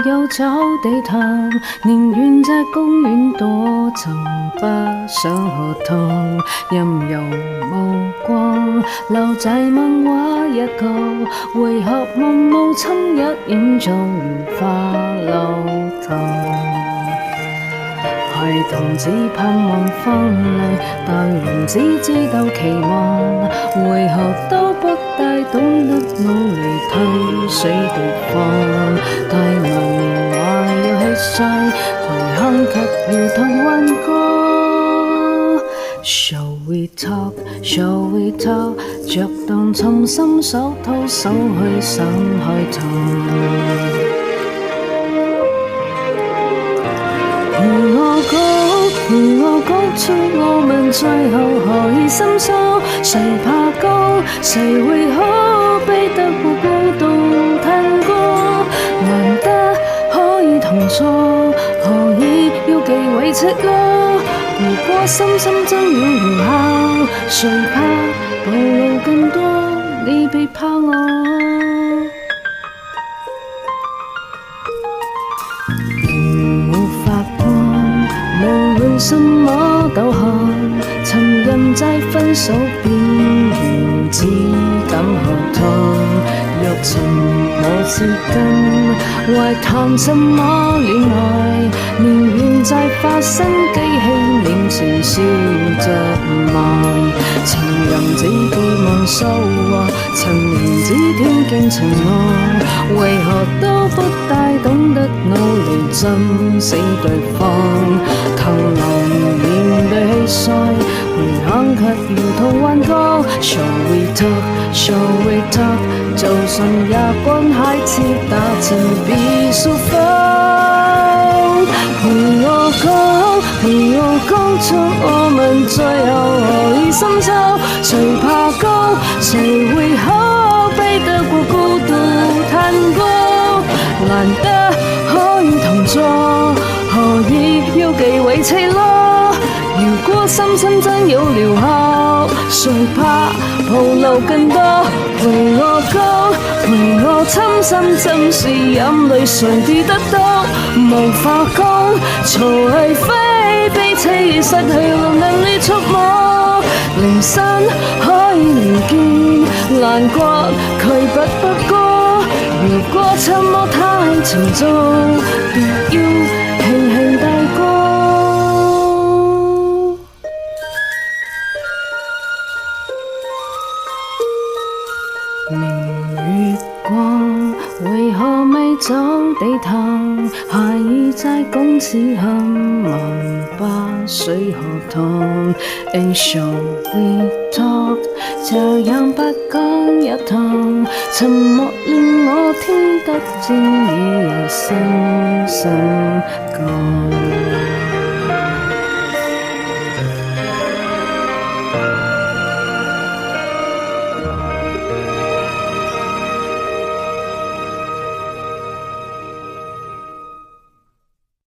有找地頭，寧願在公園躲藏，不想學堂。任由目光留在漫畫一角，為何夢母親一眼就如花流淌？孩童只盼望翻嚟，大人只知道期望，為何都不大懂得努力推死對方？大文話要吃晒，回鄉卻搖頭幻覺。Shall we talk? Shall we talk? 着當從心手掏手去散開糖。陪我講出我們最後何以心傷，誰怕高，誰會可比得過孤獨探戈？難得可以同坐，何以要忌諱赤裸？如果深深真要療效，誰怕暴露更多？你別怕我。無論什麼都看，曾人在分手邊緣只敢學堂。若曾無字根，還談什麼戀愛？寧願在發生機器面前笑着慢。曾人只寄望收穫，曾人只聽見情愛，為何都不大懂得努力珍惜對方？騰流面對氣勢，回響卻搖頭幻覺。Shall we talk? Shall we talk? 就算也關孩子打針必須放。陪我講出我們最後何以心傷，誰怕高，誰會可比得過孤獨探戈？難得可以同坐，何以要忌諱赤裸？如果深深真有療效，誰怕暴露更多？陪我講，陪我親身真是眼淚誰跌得多？無法講，嘈係非悲凄失去了能力觸摸。鈴聲可以連見，難過佢不過。如果沉默太沉重，別要輕輕帶過。明月光，為何未走地頭？孩兒在公廁很忙，把水喝湯。And shall we talk？ 這樣不講一堂，沉默令我聽得見已有心感。